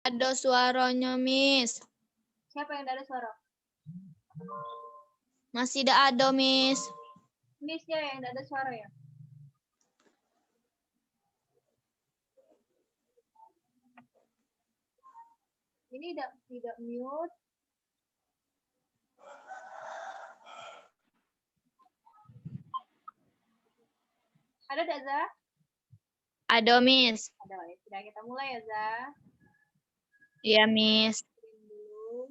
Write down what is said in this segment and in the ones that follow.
Ada suaranya, Miss. Siapa yang tidak ada suara? Masih tidak ada, Miss. Miss-nya yang tidak ada suara ya? Ini tidak mute. Ada tidak, Za? Ada, Miss. Ada ya. Sudah, kita mulai ya, Za. Iya, Miss. Dulu.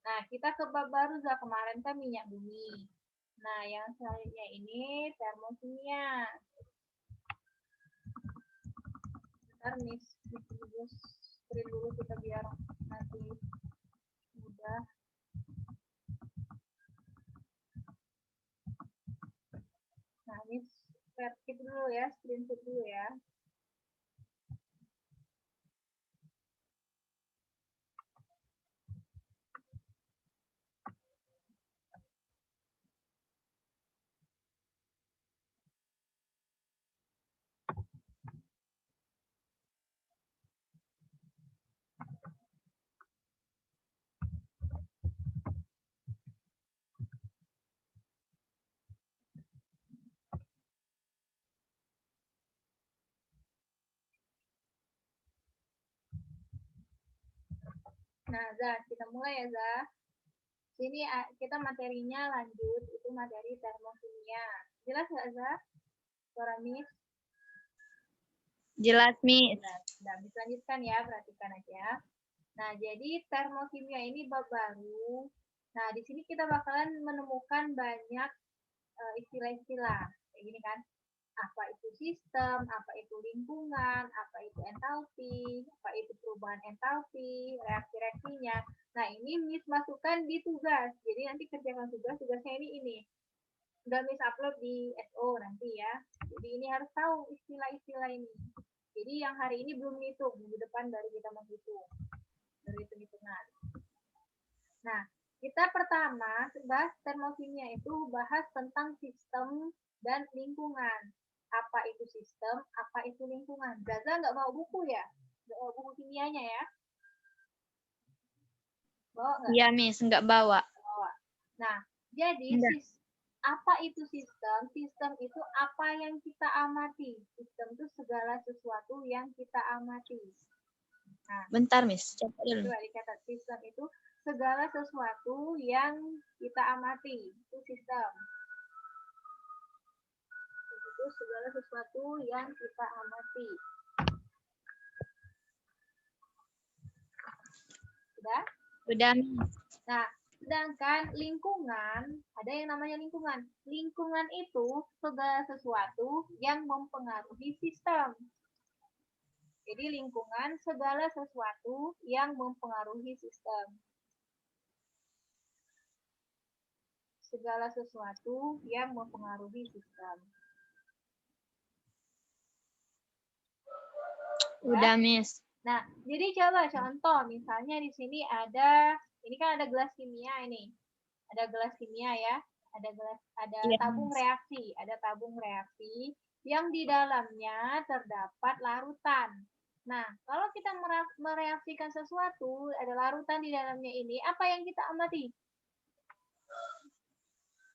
Nah, kita ke bab baru, Za. Kemarin kan minyak bumi. Nah, yang selanjutnya ini termokimia. Ntar Miss screen dulu kita biar nanti mudah. Nah, Miss skip dulu ya, screenshot dulu ya. Nah, Za, kita mulai ya, Za. Sini kita materinya lanjut, itu materi termokimia. Jelas nggak, Za? Suara Miss? Jelas, Miss. Nah, bisa lanjutkan ya, perhatikan aja. Nah, jadi termokimia ini bab baru. Nah, di sini kita bakalan menemukan banyak istilah-istilah. Kayak gini kan. Apa itu sistem, apa itu lingkungan, apa itu entalpi, apa itu perubahan entalpi, reaksi-reaksinya. Nah, ini Miss masukkan di tugas. Jadi nanti kerjakan tugasnya ini. Udah Miss upload di SO nanti ya. Jadi ini harus tahu istilah-istilah ini. Jadi yang hari ini belum ngitung, minggu depan baru kita menghitung. Baru hitung-hitungan. Nah, kita pertama bahas termokimia itu bahas tentang sistem dan lingkungan. Apa itu sistem, apa itu lingkungan. Zaza nggak bawa buku ya? Nggak bawa buku kimianya ya? Bawa nggak? Iya, Miss. Nggak bawa. Bawa. Nah, jadi apa itu sistem? Sistem itu apa yang kita amati. Sistem itu segala sesuatu yang kita amati. Nah, bentar, Miss. Coba dulu. Coba dicatat, sistem itu segala sesuatu yang kita amati. Itu sistem. Itu segala sesuatu yang kita amati. Sudah? Udah, Miss. Nah, sedangkan lingkungan, ada yang namanya lingkungan. Lingkungan itu segala sesuatu yang mempengaruhi sistem. Jadi lingkungan segala sesuatu yang mempengaruhi sistem. Segala sesuatu yang mempengaruhi sistem. Udah, Miss. Nah, jadi coba contoh, misalnya di sini ada, ini kan ada gelas kimia ini. Ada gelas kimia ya, ada Iya, tabung Miss. reaksi, ada tabung reaksi yang di dalamnya terdapat larutan. Nah, kalau kita mereaksikan sesuatu, ada larutan di dalamnya ini, apa yang kita amati?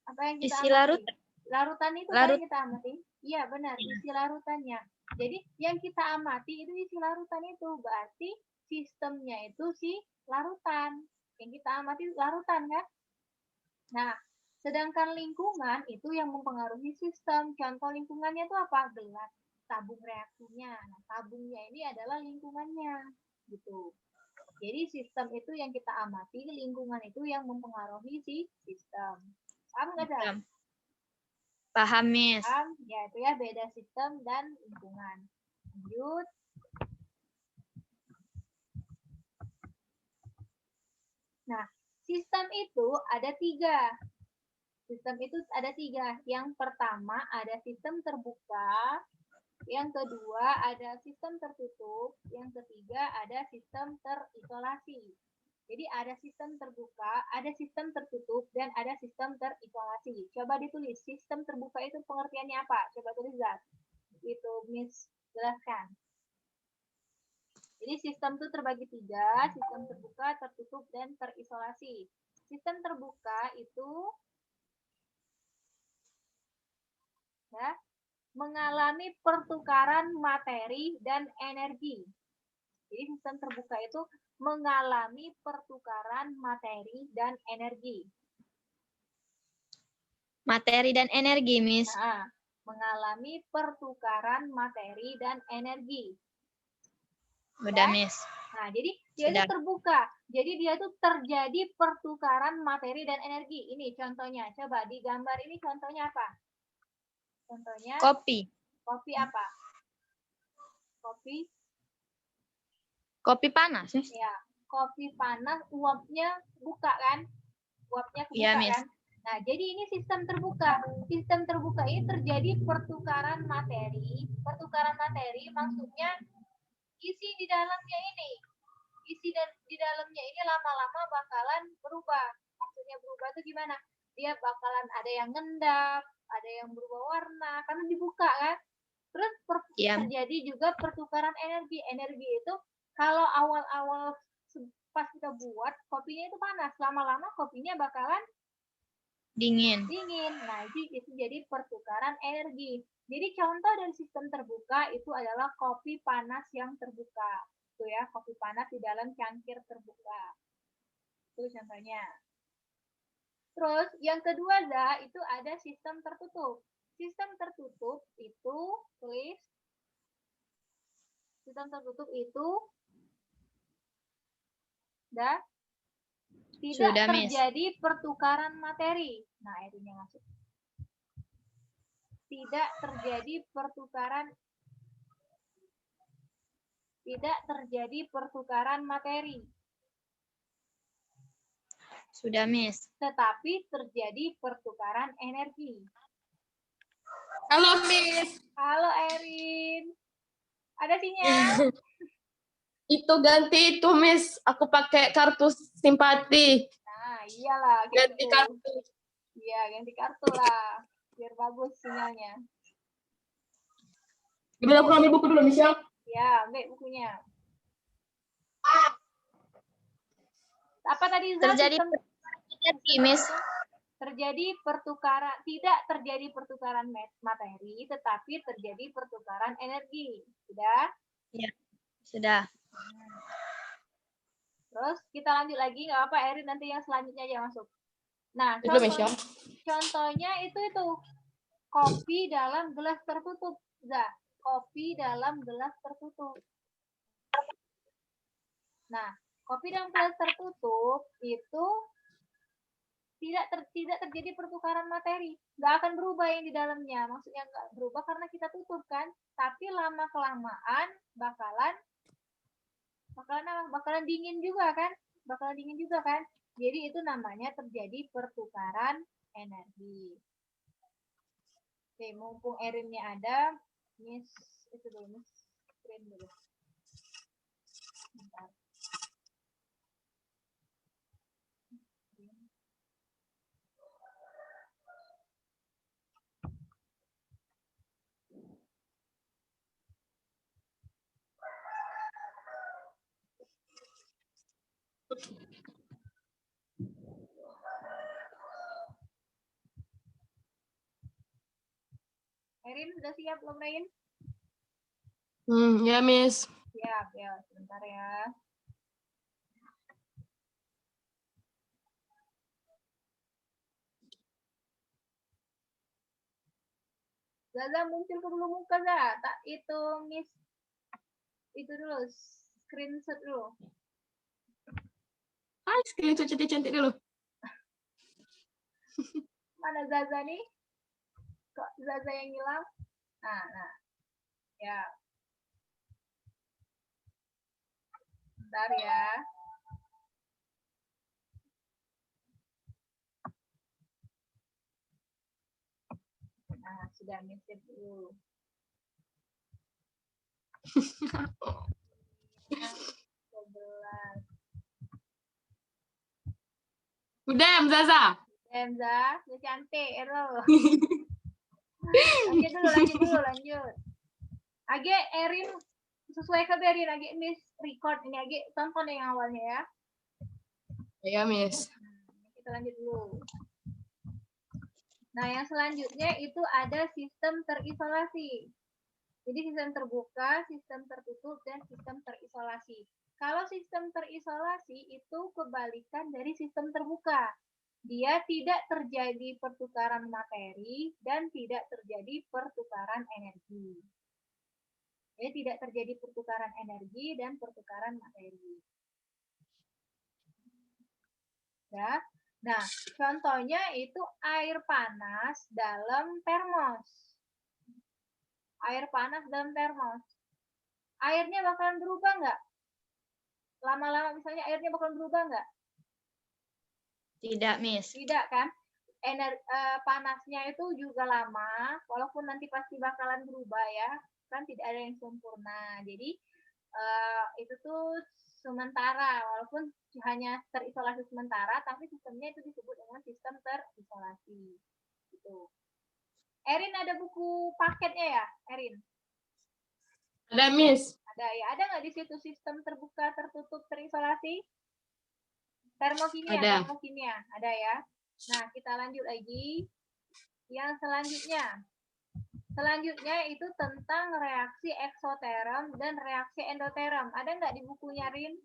Apa yang kita Isi amati? larutan. Larutan itu kan yang kita amati? Iya, benar, isi larutannya. Jadi, yang kita amati itu isi larutan itu. Berarti sistemnya itu si larutan. Yang kita amati larutan kan? Nah, sedangkan lingkungan itu yang mempengaruhi sistem. Contoh lingkungannya itu apa? Gelas, tabung reaksinya. Nah, tabungnya ini adalah lingkungannya. Gitu. Jadi sistem itu yang kita amati, lingkungan itu yang mempengaruhi si sistem. Paham nggak, Zah? Paham, Miss. Paham? Ya, itu ya beda sistem dan lingkungan. Lanjut. Nah, sistem itu ada 3. Sistem itu ada 3. Yang pertama ada sistem terbuka, yang kedua ada sistem tertutup, yang ketiga ada sistem terisolasi. Jadi ada sistem terbuka, ada sistem tertutup, dan ada sistem terisolasi. Coba ditulis, sistem terbuka itu pengertiannya apa? Coba tulis, Zat. Itu Miss jelaskan. Jadi sistem itu terbagi 3, sistem terbuka, tertutup, dan terisolasi. Sistem terbuka itu ya, mengalami pertukaran materi dan energi. Jadi sistem terbuka itu mengalami pertukaran materi dan energi. Materi dan energi, Miss. Nah, mengalami pertukaran materi dan energi. Udah, Ya? Miss. Nah, jadi dia itu Sudah. terbuka. Jadi dia itu terjadi pertukaran materi dan energi. Ini contohnya. Coba di gambar ini contohnya apa? Contohnya Kopi. kopi apa? Kopi Kopi panas, Miss. ya. Kopi panas, uapnya buka kan? Uapnya kebuka Iya, Miss. kan? Nah, jadi ini sistem terbuka. Sistem terbuka ini terjadi pertukaran materi. Pertukaran materi maksudnya isi di dalamnya ini. Isi di dalamnya ini lama-lama bakalan berubah. Maksudnya berubah itu gimana? Dia bakalan ada yang ngendap, ada yang berubah warna, karena dibuka kan? Terus Iya. terjadi juga pertukaran energi. Energi itu kalau awal-awal pas kita buat, kopinya itu panas. Lama-lama kopinya bakalan Dingin. Nah, itu jadi pertukaran energi. Jadi contoh dari sistem terbuka itu adalah kopi panas yang terbuka. Itu ya, kopi panas di dalam cangkir terbuka. Itu contohnya. Terus yang kedua itu ada sistem tertutup. Sistem tertutup itu tulis sistem tertutup itu tidak Sudah, Miss. terjadi pertukaran materi. Nah, ini masuk. Tidak terjadi pertukaran materi. Sudah, Miss. Tetapi terjadi pertukaran energi. Halo, Miss. Halo, Erin. Ada sinyal? Itu ganti itu, Miss. Aku pakai kartu simpati. Nah, iyalah. Ganti Gitu. kartu. Iya, ganti kartu lah. Biar bagus sinyalnya. Udah aku ambil buku dulu, Miss, ya? Ya, ambil bukunya. Apa tadi, Zat? Terjadi energi, Miss. Tidak terjadi pertukaran materi, tetapi terjadi pertukaran energi. Sudah? Ya, sudah. Terus kita lanjut lagi, nggak apa, Erin nanti yang selanjutnya aja masuk. Nah, Itu, Miss, ya? contohnya itu kopi dalam gelas tertutup. Kopi dalam gelas tertutup. Nah, kopi dalam gelas tertutup itu tidak terjadi pertukaran materi, nggak akan berubah yang di dalamnya. Maksudnya nggak berubah karena kita tutup kan, tapi lama kelamaan bakalan dingin juga kan, Jadi itu namanya terjadi pertukaran energi. Oke, mumpung Erinnya ada, Miss screen dulu. Bentar. Erin sudah siap belum, Erin? Ya, Miss. Siap, ya. Sebentar ya. Zaza muncul ke dulu muka, Zaza. Tak itu, Miss. Itu dulu, screenshot dulu. Hai, screenshot cantik-cantik dulu. Mana Zaza nih? Kok Zaza yang hilang? Nah. Ya. Bentar ya. Nah, sudah Miss dulu. Udah, Zaza. Zaza, udah cantik, Ero. Lanjut dulu. Age, Erin sesuai keberin lagi Miss record ini lagi tonton yang awalnya ya. Ya, Miss. Kita lanjut dulu. Nah, yang selanjutnya itu ada sistem terisolasi. Jadi sistem terbuka, sistem tertutup, dan sistem terisolasi. Kalau sistem terisolasi itu kebalikan dari sistem terbuka. Dia tidak terjadi pertukaran materi dan tidak terjadi pertukaran energi. Jadi tidak terjadi pertukaran energi dan pertukaran materi. Ya. Nah, contohnya itu air panas dalam termos. Air panas dalam termos. Airnya bakalan berubah nggak? Lama-lama misalnya airnya bakalan berubah nggak? Tidak, Miss. Tidak kan? Panasnya itu juga lama, walaupun nanti pasti bakalan berubah ya. Kan tidak ada yang sempurna. Jadi itu tuh sementara, walaupun hanya terisolasi sementara, tapi sistemnya itu disebut dengan sistem terisolasi. Gitu. Erin ada buku paketnya ya, Erin? Ada, Miss. Ada ya. Ada nggak di situ sistem terbuka, tertutup, terisolasi? Termokimia, Ada. termokimia. Ada ya. Nah, kita lanjut lagi. Yang selanjutnya. Selanjutnya itu tentang reaksi eksoterm dan reaksi endoterm. Ada nggak di bukunya, Rin?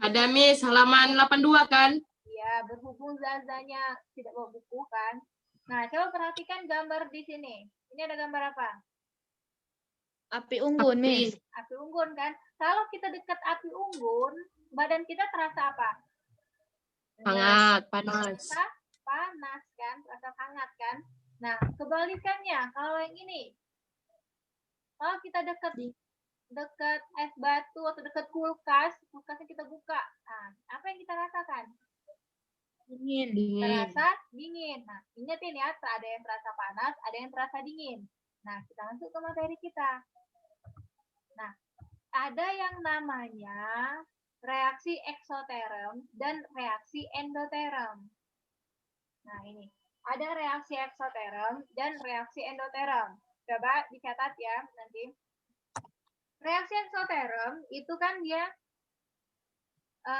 Ada, Miss. Halaman 82 kan? Ya, berhubung Zazanya tidak bawa buku kan. Nah, coba perhatikan gambar di sini. Ini ada gambar apa? Api unggun, Miss. Api unggun kan. Kalau kita dekat api unggun, badan kita terasa apa? Hangat, panas. Terasa panas kan, terasa hangat kan. Nah, kebalikannya kalau yang ini. Kalau kita dekat es batu atau dekat kulkasnya kita buka. Nah, apa yang kita rasakan? Dingin. Terasa dingin. Nah, ingetin ya, ada yang terasa panas, ada yang terasa dingin. Nah, kita masuk ke materi kita. Nah, ada yang namanya reaksi eksoterm dan reaksi endoterm. Nah, ini. Ada reaksi eksoterm dan reaksi endoterm. Coba dicatat ya nanti. Reaksi eksoterm itu kan dia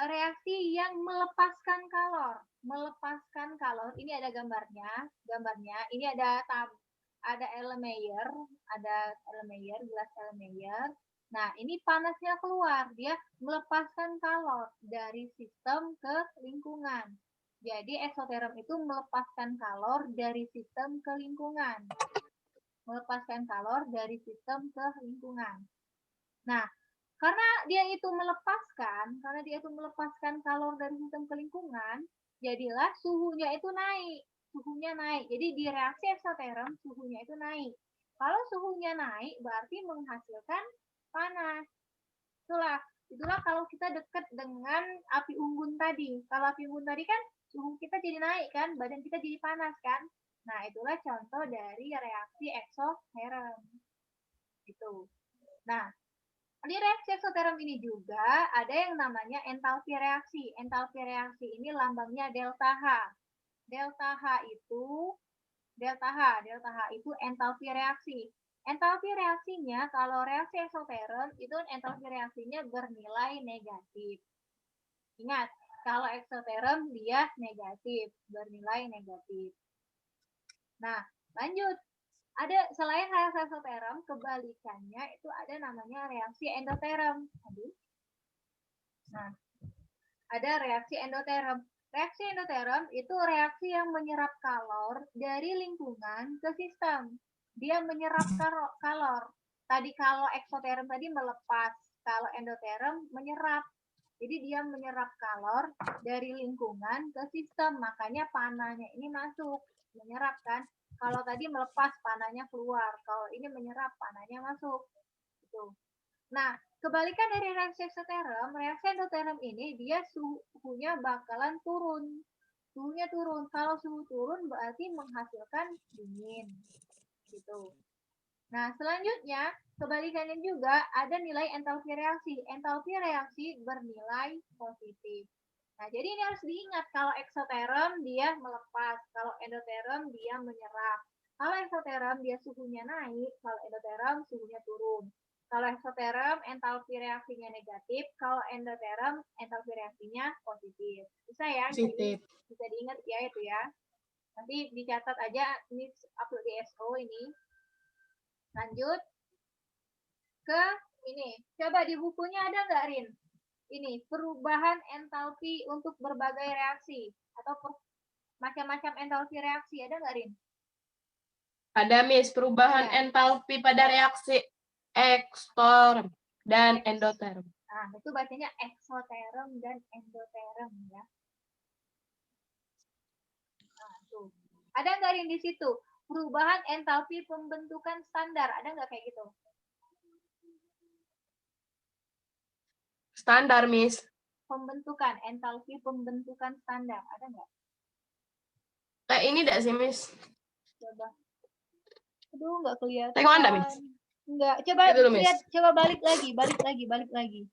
reaksi yang melepaskan kalor. Melepaskan kalor. Ini ada gambarnya. Ini ada Erlenmeyer, gelas Erlenmeyer. Nah, ini panasnya keluar. Dia melepaskan kalor dari sistem ke lingkungan. Jadi eksoterm itu melepaskan kalor dari sistem ke lingkungan. Melepaskan kalor dari sistem ke lingkungan. Nah, karena dia itu melepaskan kalor dari sistem ke lingkungan, jadilah suhunya itu naik. Suhunya naik. Jadi di reaksi eksoterm suhunya itu naik. Kalau suhunya naik berarti menghasilkan panas. Itulah kalau kita dekat dengan api unggun tadi. Kalau api unggun tadi kan suhu kita jadi naik kan, badan kita jadi panas kan. Nah, itulah contoh dari reaksi eksoterm. Gitu. Nah, di reaksi eksoterm ini juga ada yang namanya entalpi reaksi. Entalpi reaksi ini lambangnya delta H. Delta H itu entalpi reaksi. Entalpi reaksinya, kalau reaksi eksoterm itu entalpi reaksinya bernilai negatif. Ingat, kalau eksoterm dia negatif, bernilai negatif. Nah, lanjut. Ada selain reaksi eksoterm, kebalikannya itu ada namanya reaksi endoterm. Nah, ada reaksi endoterm. Reaksi endoterm itu reaksi yang menyerap kalor dari lingkungan ke sistem. Dia menyerap kalor. Tadi kalau eksoterm tadi melepas, kalau endoterm menyerap. Jadi dia menyerap kalor dari lingkungan ke sistem, makanya panahnya ini masuk, menyerap kan. Kalau tadi melepas, panahnya keluar. Kalau ini menyerap, panahnya masuk. Gitu. Nah, kebalikan dari reaksi eksoterm, reaksi endoterm ini dia suhunya bakalan turun. Suhunya turun. Kalau suhu turun berarti menghasilkan dingin. Gitu. Nah, selanjutnya, kebalikannya juga ada nilai entalpi reaksi. Entalpi reaksi bernilai positif. Nah, jadi ini harus diingat, kalau eksoterm dia melepas, kalau endoterm dia menyerap. Kalau eksoterm dia suhunya naik, kalau endoterm suhunya turun. Kalau eksoterm, entalpi reaksinya negatif. Kalau endoterm, entalpi reaksinya positif. Bisa ya? Positif. Bisa diingat ya itu ya. Nanti dicatat aja, ini upload di SO ini. Lanjut ke ini. Coba di bukunya ada nggak, Rin? Ini, perubahan entalpi untuk berbagai reaksi. Atau macam-macam entalpi reaksi. Ada nggak, Rin? Ada, Miss, perubahan Iya. entalpi pada reaksi eksoterm dan endoterm. Nah, itu bacanya eksoterm dan endoterm ya. Nah, tuh. Ada nggak Rin di situ? Perubahan entalpi pembentukan standar. Ada nggak kayak gitu? Standar, Miss. Pembentukan, entalpi pembentukan standar. Ada nggak? Kayak ini enggak sih, Miss? Coba. Aduh, nggak kelihatan. Tengok Anda, Miss. Nggak. Coba Itu dulu, Miss. lihat, coba balik lagi.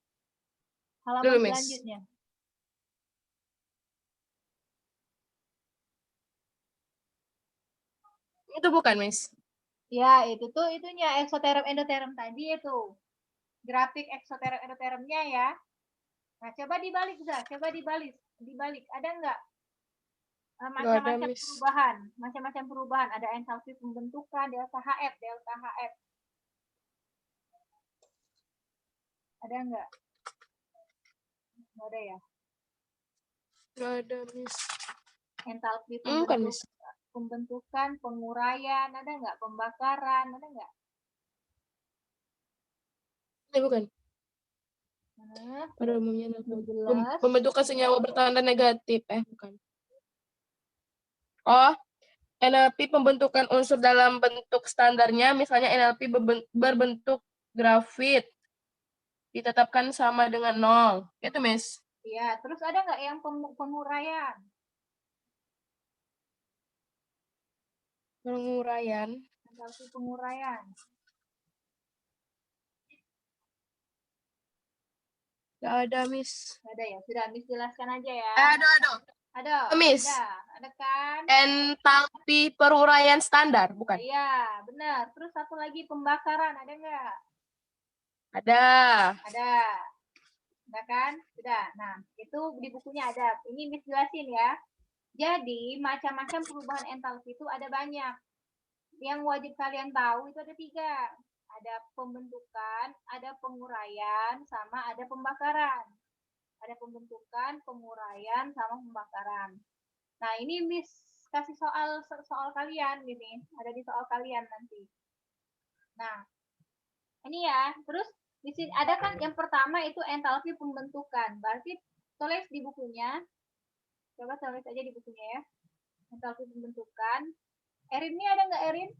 Halaman Dulu, Miss. selanjutnya. Itu bukan, Miss. Ya, itu tuh itunya eksoterm endoterm tadi itu. Grafik eksoterm endotermnya ya. Nah, coba dibalik, Zah. Coba dibalik. Ada nggak macam-macam perubahan? Ada entalpi pembentukan, delta HF. Ada nggak? Nggak ada ya? Nggak ada, Miss. Entalpi Bukan, Miss. pembentukan, penguraian, ada nggak? Pembakaran, ada nggak? Ini bukan. Pada umumnya pembentukan senyawa bertanda negatif. Bukan. Oh, NLP pembentukan unsur dalam bentuk standarnya, misalnya NLP berbentuk grafit, ditetapkan sama dengan 0. Itu, Miss. Iya, terus ada nggak yang penguraian? Penguraian. Entalpi penguraian. Nggak ada, Miss. Nggak ada ya? Sudah, Miss jelaskan aja ya. Ada, Miss. ada kan? Entalpi peruraian standar, bukan? Iya, benar. Terus satu lagi pembakaran, ada nggak? Ada. Ada kan? Sudah. Nah, itu di bukunya ada. Ini Miss jelasin ya. Jadi, macam-macam perubahan entalpi itu ada banyak. Yang wajib kalian tahu itu ada 3. Ada pembentukan, ada penguraian, sama ada pembakaran. Ada pembentukan, penguraian, sama pembakaran. Nah, ini Miss kasih soal kalian gini. Ada di soal kalian nanti. Nah, ini ya. Terus di sini ada kan yang pertama itu entalpi pembentukan. Berarti tulis di bukunya. Coba tulis aja di bukunya ya. Entalpi pembentukan. Erin ini ada nggak Erin?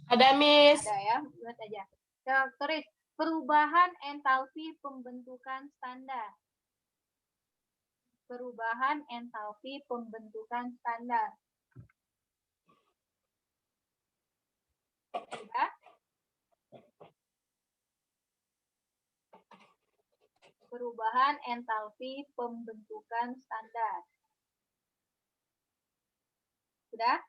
Ada, Miss. Ada ya, lihat aja. Coba tulis perubahan entalpi pembentukan standar. Perubahan entalpi pembentukan standar. Ya? Perubahan entalpi pembentukan standar. Sudah?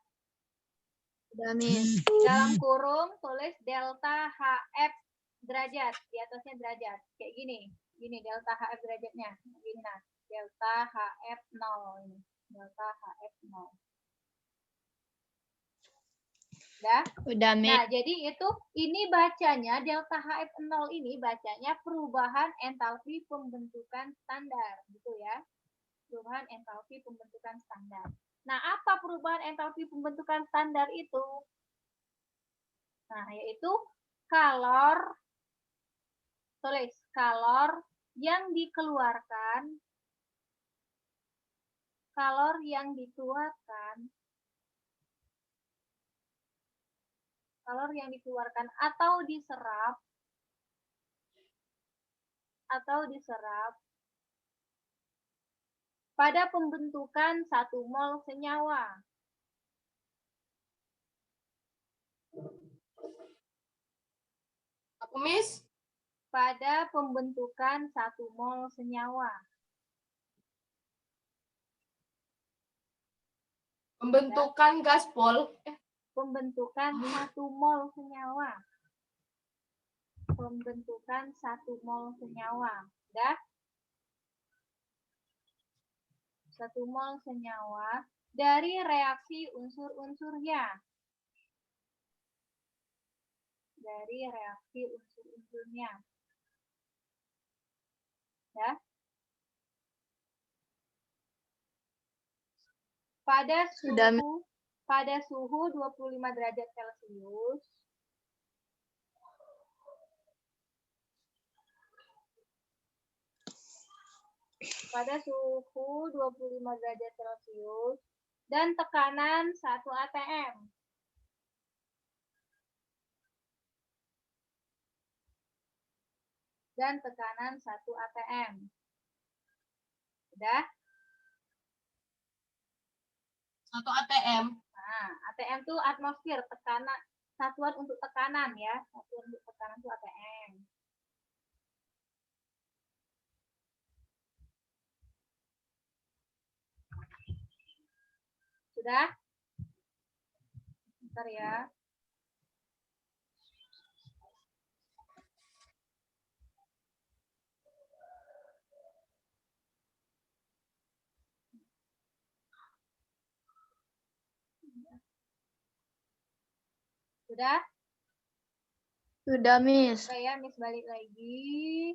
Udah, Miss. Dalam kurung tulis delta HF derajat. Di atasnya derajat. Kayak gini. Gini delta HF derajatnya. Gini nah. Delta HF 0 ini. Delta HF 0. Udah, Miss. Nah, jadi itu ini bacanya delta HF 0 ini bacanya perubahan entalpi pembentukan standar, gitu ya. Perubahan entalpi pembentukan standar. Nah, apa perubahan entalpi pembentukan standar itu? Nah, yaitu kalor, tulis kalor yang dikeluarkan atau diserap pada pembentukan 1 mol senyawa. Apa, Miss? Pada pembentukan 1 mol senyawa. Pembentukan gaspol. Pembentukan 1 mol senyawa. pembentukan 1 mol senyawa. Udah? 1 mol senyawa dari reaksi unsur-unsurnya. Dari reaksi unsur-unsurnya. Ya. Sudah, Pada suhu 25 derajat Celcius, dan tekanan 1 atm. Udah? 1 atm. Nah, ATM itu atmosfer, tekanan, satuan untuk tekanan ya. Satuan untuk tekanan itu ATM. Sudah? Bentar ya. Sudah? sudah, Miss. Oke ya, Miss balik lagi.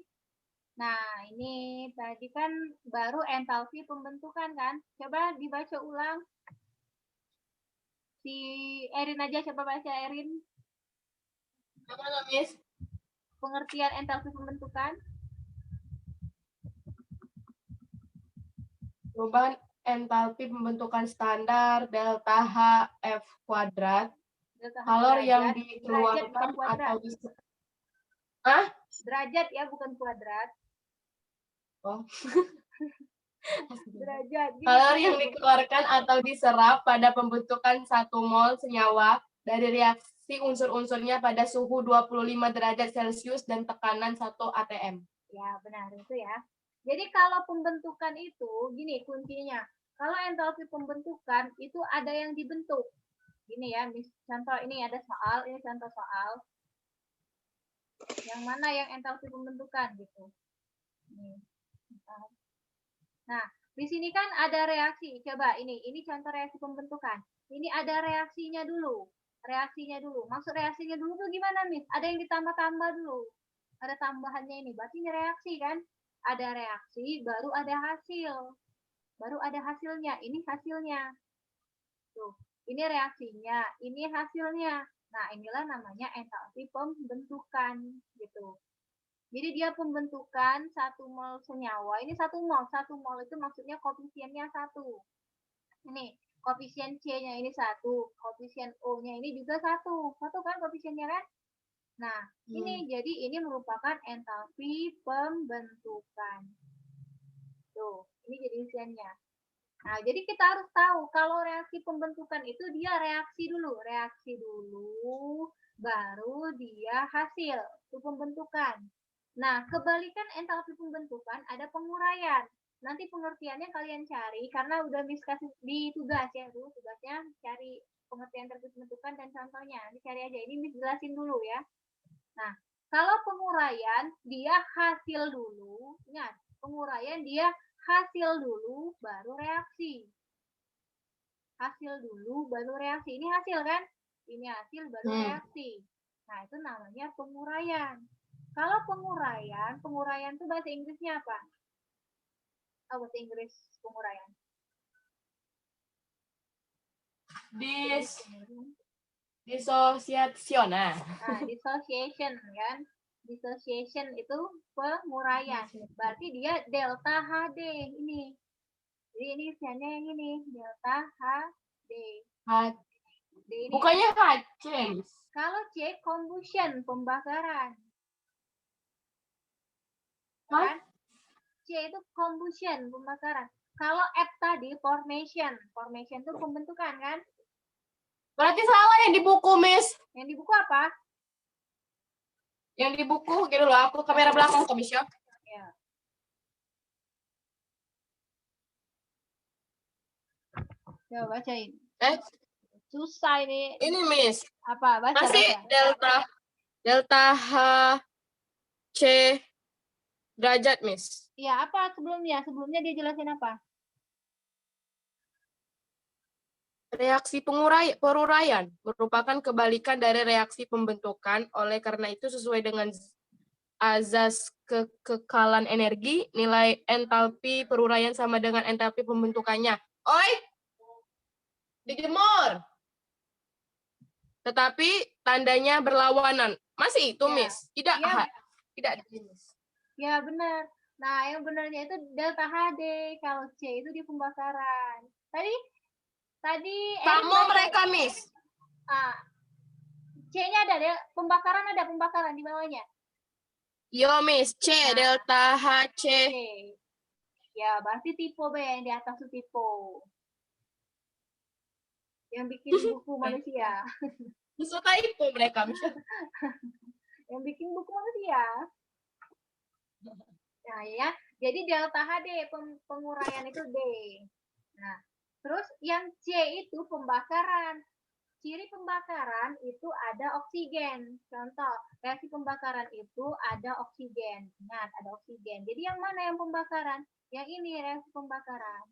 Nah, ini tadi kan baru entalpi pembentukan kan? Coba dibaca ulang. Si Erin aja, coba baca Erin. Gimana, Miss? Pengertian entalpi pembentukan. Perubahan entalpi pembentukan standar delta H F kuadrat. Delta H Kalor yang derajat, dikeluarkan bukan kuadrat. atau Hah? Derajat ya, bukan kuadrat. Oh. Derajat. Kalor yang dikeluarkan atau diserap pada pembentukan 1 mol senyawa dari reaksi unsur-unsurnya pada suhu 25 derajat Celcius dan tekanan 1 atm. Ya, benar itu ya. Jadi kalau pembentukan itu, gini kuncinya. Kalau entalpi pembentukan itu ada yang dibentuk. Gini ya, contoh ini ada soal, ini contoh soal. Yang mana yang entalpi pembentukan gitu. Nah, di sini kan ada reaksi. Coba ini contoh reaksi pembentukan. Ini ada reaksinya dulu. Maksud reaksinya dulu tuh gimana, Miss? Ada yang ditambah-tambah dulu. Ada tambahannya ini. Berarti ini reaksi kan? Ada reaksi, baru ada hasil. Baru ada hasilnya. Ini hasilnya. Tuh, ini reaksinya, ini hasilnya. Nah, inilah namanya entalpi pembentukan gitu. Jadi dia pembentukan 1 mol senyawa. Ini 1 mol. 1 mol itu maksudnya koefisiennya 1. Ini koefisien C-nya ini 1. Koefisien O-nya ini juga 1. 1 kan koefisiennya kan? Nah, ini jadi ini merupakan entalpi pembentukan. Tuh, ini jadi isiannya. Nah, jadi kita harus tahu kalau reaksi pembentukan itu dia reaksi dulu, baru dia hasil. Itu pembentukan. Nah, kebalikan entalpi pembentukan ada penguraian. Nanti pengertiannya kalian cari karena udah Miss kasih di tugas ya, tugasnya cari pengertian entalpi pembentukan dan contohnya. Dicari aja. Ini Miss jelasin dulu ya. Nah, kalau penguraian dia hasil dulu. Ingat, penguraian dia hasil dulu baru reaksi. Hasil dulu baru reaksi. Ini hasil kan? Ini hasil baru reaksi. Nah, itu namanya penguraian. Kalau penguraian itu bahasa Inggrisnya apa? Oh, bahasa Inggris penguraian. Disosiation. Nah, dissociation kan? Dissociation itu penguraian. Berarti dia delta HD ini. Jadi ini isiannya yang ini, delta HD. Bukannya HC. Kalau C, combustion, pembakaran. Kan? C itu combustion, pembakaran. Kalau F tadi, formation. Formation itu pembentukan kan? Berarti salah yang di buku, Miss. Yang di buku apa? Yang di buku, gitu loh. Aku kamera belakang, Miss ya. Ya. Coba bacain. Susah ini. Ini, Miss. Apa? Baca, Masih baca. delta H C derajat, Miss. Ya, apa sebelumnya? Sebelumnya dia jelasin apa? Reaksi peruraian merupakan kebalikan dari reaksi pembentukan. Oleh karena itu, sesuai dengan azas kekekalan energi, nilai entalpi peruraian sama dengan entalpi pembentukannya. Oi, dijemur. Tetapi tandanya berlawanan. Masih itu, Ya. Miss? Tidak, Ya. tidak, Miss. Ya, benar. Nah, yang benarnya itu delta HD. Kalau C itu di pembakaran. Tadi Kamu tanya, mereka, Miss. C-nya ada, pembakaran ada pembakaran di bawahnya. Yo, Miss. C, Nah, delta HC. C. Ya, berarti tipe B yang di atas itu tipe. Yang bikin buku manusia. Bisa typo mereka, Miss. Yang bikin buku manusia. Nah, ya. Jadi delta HD penguraian itu D. Nah, terus yang C itu pembakaran. Ciri pembakaran itu ada oksigen. Contoh, reaksi pembakaran itu ada oksigen. Ingat, ada oksigen. Jadi yang mana yang pembakaran? Yang ini reaksi pembakaran.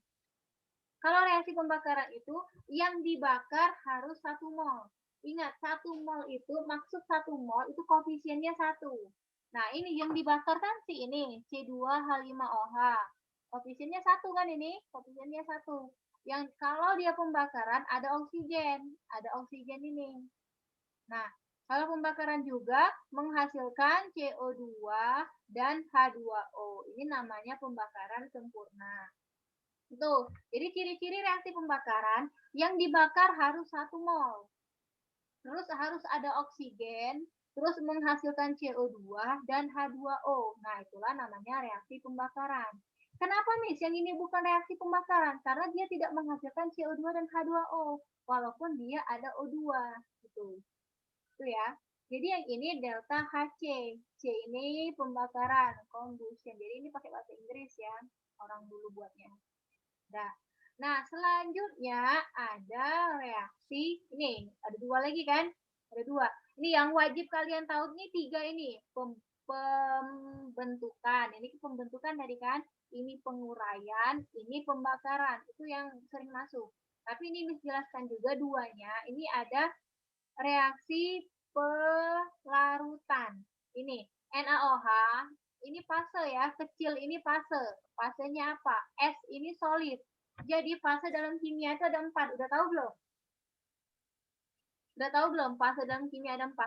Kalau reaksi pembakaran itu, yang dibakar harus 1 mol. Ingat, 1 mol itu, maksud 1 mol itu koefisiennya 1. Nah, ini yang dibakar kan si ini, C2H5OH. Koefisiennya 1 kan ini, koefisiennya 1. Yang kalau dia pembakaran ada oksigen ini. Nah, kalau pembakaran juga menghasilkan CO2 dan H2O. Ini namanya pembakaran sempurna. Tuh, jadi ciri-ciri reaksi pembakaran yang dibakar harus 1 mol. Terus harus ada oksigen, terus menghasilkan CO2 dan H2O. Nah, itulah namanya reaksi pembakaran. Kenapa, Miss? Yang ini bukan reaksi pembakaran? Karena dia tidak menghasilkan CO2 dan H2O, walaupun dia ada O2. Gitu. Itu ya. Jadi yang ini delta HC. C ini pembakaran, combustion. Jadi ini pakai bahasa Inggris ya, orang dulu buatnya. Nah, selanjutnya ada reaksi, ini ada 2 lagi kan? Ada 2. Ini yang wajib kalian tahu nih 3 ini. Pembentukan. Ini pembentukan tadi kan? Ini penguraian, ini pembakaran. Itu yang sering masuk. Tapi ini jelaskan juga 2-nya. Ini ada reaksi pelarutan. Ini NaOH, ini fase ya, kecil ini fase. Fasenya apa? S ini solid. Jadi fase dalam kimia itu ada 4. Udah tahu belum? Udah tahu belum fase dalam kimia ada 4?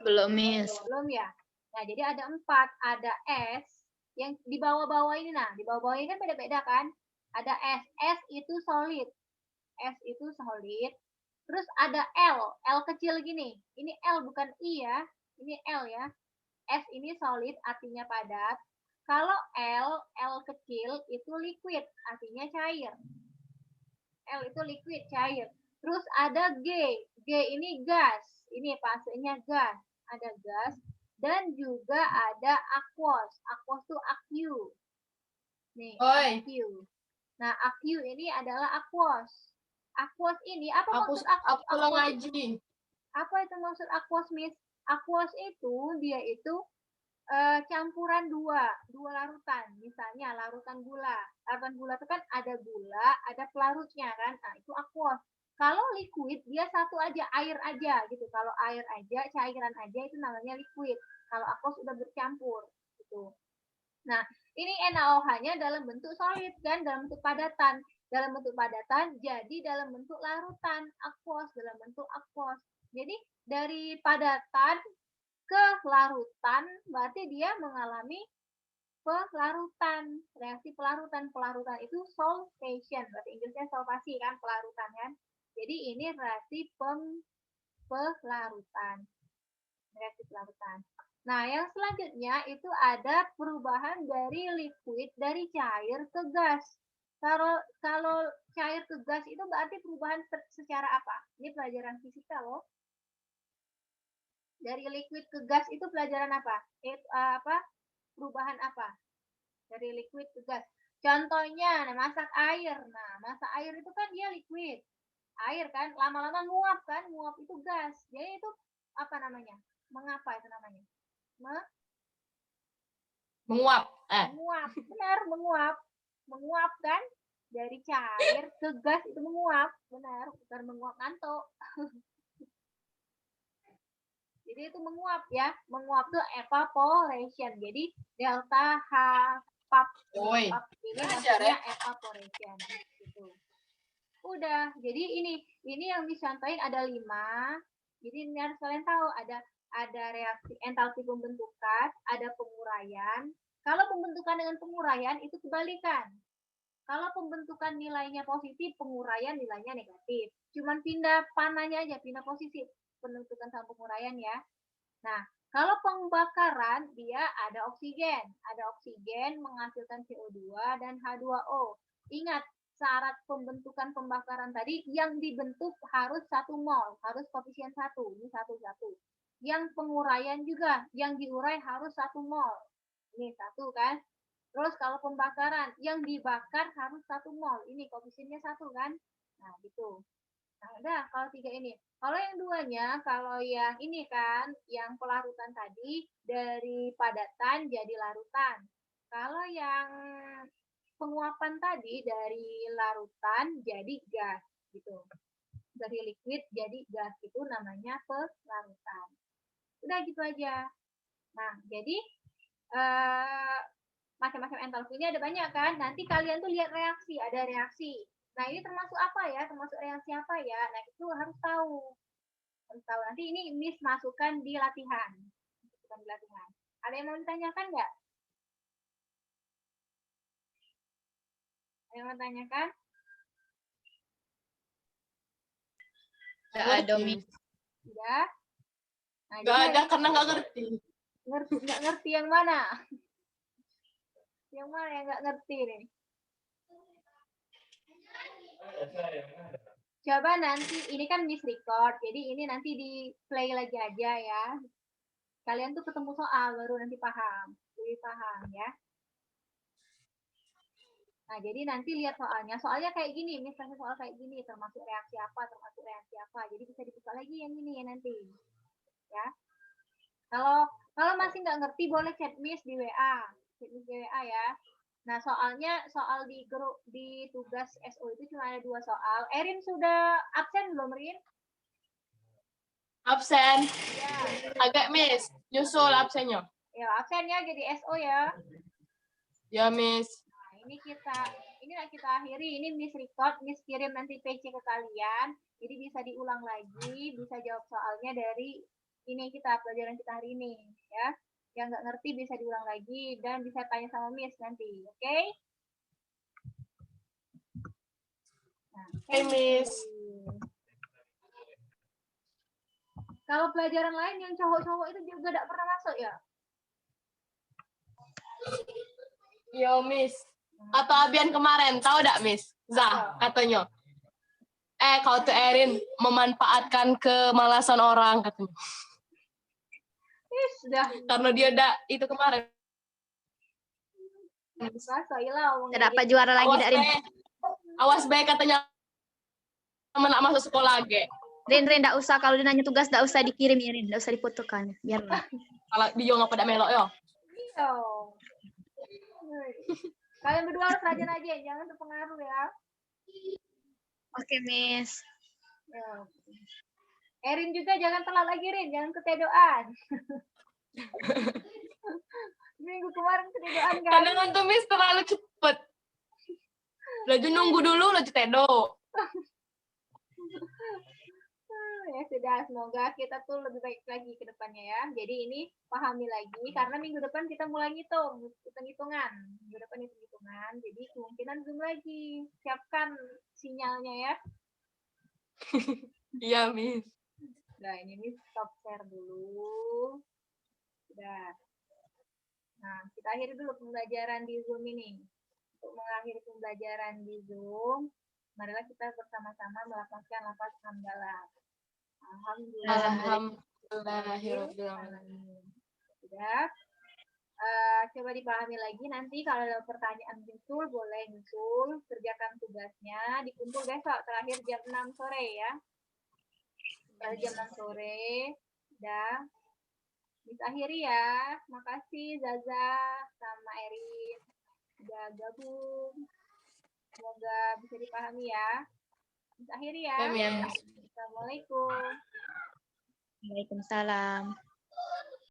Belum, Miss. Belum ya? Nah, jadi ada 4. Ada S yang di bawah-bawah ini. Nah, di bawah-bawah ini kan beda-beda kan? Ada S. S itu solid. S itu solid. Terus ada L. L kecil gini. Ini L bukan I ya. Ini L ya. S ini solid artinya padat. Kalau L kecil itu liquid artinya cair. L itu liquid, cair. Terus ada G. G ini gas. Ini fasenya gas. Ada gas. Dan juga ada aqueous. Aqueous itu aqueous. Nih, aqueous. Nah, aqueous ini adalah aqueous. Aqueous ini, apa maksud aqueous? Aku ngaji. Apa itu maksud aqueous, Miss? Aqueous itu, dia itu campuran dua larutan. Misalnya larutan gula. Larutan gula itu kan ada gula, ada pelarutnya kan. Nah, itu aqueous. Kalau liquid dia satu aja, air aja gitu. Kalau air aja, cairan aja itu namanya liquid. Kalau aqueous udah bercampur gitu. Nah, ini NaOH-nya dalam bentuk solid kan, dalam bentuk padatan. Dalam bentuk padatan, jadi dalam bentuk larutan, aqueous, dalam bentuk aqueous. Jadi dari padatan ke larutan, berarti dia mengalami pelarutan, reaksi pelarutan. Pelarutan itu solvation, bahasa Inggrisnya solvasi kan, pelarutan kan. Jadi ini reaksi pelarutan. Reaksi pelarutan. Nah, yang selanjutnya itu ada perubahan dari liquid, dari cair ke gas. Kalau cair ke gas itu berarti perubahan secara apa? Ini pelajaran fisika loh. Dari liquid ke gas itu pelajaran apa? Perubahan apa? Dari liquid ke gas. Contohnya, masak air. Nah, masak air itu kan dia liquid. Air kan, lama-lama nguap kan, nguap itu gas. Jadi itu apa namanya? Mengapa itu namanya? Menguap. Menguap. Benar, menguap. Menguap kan? Dari cair ke gas itu menguap. Benar, bukan menguap ngantuk. Jadi itu menguap ya. Menguap tuh evaporation. Jadi delta H pap. Oi. Pap ini Belajar, maksudnya evaporation. Gitu. Udah. Jadi ini yang dicontohin ada 5. Jadi ini harus kalian tahu ada reaksi entalpi pembentukan, ada penguraian. Kalau pembentukan dengan penguraian itu kebalikan. Kalau pembentukan nilainya positif, penguraian nilainya negatif. Cuman pindah panahnya aja, pindah posisi pembentukan sama penguraian ya. Nah, kalau pembakaran dia ada oksigen. Ada oksigen menghasilkan CO2 dan H2O. Ingat, syarat pembentukan pembakaran tadi yang dibentuk harus 1 mol, harus koefisien 1. Ini 1. Yang penguraian juga, yang diurai harus 1 mol. Ini 1 kan? Terus kalau pembakaran, yang dibakar harus 1 mol. Ini koefisiennya 1 kan? Nah, gitu. Nah, udah kalau 3 ini. Kalau yang 2-nya, kalau yang ini kan, yang pelarutan tadi dari padatan jadi larutan. Kalau yang penguapan tadi dari larutan jadi gas gitu. Dari liquid jadi gas itu namanya pelarutan. Udah gitu aja. Nah, jadi macam-macam entalpi ini ada banyak kan. Nanti kalian tuh lihat reaksi, ada reaksi. Nah, ini termasuk apa ya? Termasuk reaksi apa ya? Nah, itu harus tahu. Harus tahu. Nanti ini Miss masukkan di latihan. Masukkan di latihan. Ada yang mau ditanyakan nggak? Ada yang mau ditanyakan? Nggak ada, Miss. Tidak? Nah, Nggak ada karena nggak ngerti. Nggak ngerti yang mana? Yang mana yang nggak ngerti nih? Coba nanti, ini kan Miss record, jadi ini nanti di play lagi aja ya. Kalian tuh ketemu soal, baru nanti paham. Lebih paham ya. Nah, jadi nanti lihat soalnya. Soalnya kayak gini, misalnya soal kayak gini, termasuk reaksi apa, termasuk reaksi apa. Jadi bisa dibuka lagi yang ini ya nanti. Ya. Kalau masih nggak ngerti, boleh chat Miss di WA. Chat Miss di WA ya. Nah, soalnya soal di grup di tugas SO itu cuma ada 2 soal. Erin sudah absen belum, Rin? Absen. Ya. Agak Miss. Nyusul absennya. Ya, absen ya jadi SO ya. Ya, Miss. Nah, ini kita akhiri. Ini Miss record, Miss kirim nanti PC ke kalian. Jadi bisa diulang lagi, bisa jawab soalnya dari ini pelajaran kita hari ini ya. Yang nggak ngerti bisa diulang lagi dan bisa tanya sama Miss nanti, oke? Nah, Hey, Miss. Kalau pelajaran lain yang cowok-cowok itu juga tidak pernah masuk ya? Yo, Miss. Atau Abian kemarin, tahu enggak, Miss? Zah, katanya. Kau tuh Erin memanfaatkan kemalasan orang, katanya. Sudah. Karena dia udah itu kemarin. Dapat juara lagi dari Awas baik katanya nak masuk sekolah lagi. Rin, enggak usah kalau dia nanya tugas enggak usah dikirim ya, Rin, enggak usah difotokan. Biarlah. Kalau dia ngapa dak melok yo. Iya. Kalian berdua harus rajin aja, jangan terpengaruh ya. Oke, Miss. Ya. Erin juga jangan telat lagi, Rin, jangan ketedoan. Minggu kemarin ketedoan kan? Kadang tuh Miss terlalu cepet. Laju nunggu dulu, laju tedo. Ya sudah, semoga kita tuh lebih baik lagi ke depannya ya. Jadi ini pahami lagi, karena minggu depan kita mulai hitung-hitungan. Minggu depan hitung-hitungan, jadi kemungkinan Zoom lagi. Siapkan sinyalnya ya. Iya, Miss. Nah, ini stop share dulu. Sudah. Nah, kita akhiri dulu pembelajaran di Zoom ini. Untuk mengakhiri pembelajaran di Zoom, marilah kita bersama-sama melakukan lafaz hamdalah. Alhamdulillahirobbilalamin. Sudah. Coba dipahami lagi. Nanti kalau ada pertanyaan nyusul, boleh nyusul. Kerjakan tugasnya. Dikumpul besok. Terakhir jam 6 sore ya. Terakhir jam 6 sore. Sudah. Miss akhiri ya. Makasih Zaza sama Erin udah gabung. Semoga bisa dipahami ya. Miss akhiri ya. Ya, Miss. Assalamualaikum. Waalaikumsalam.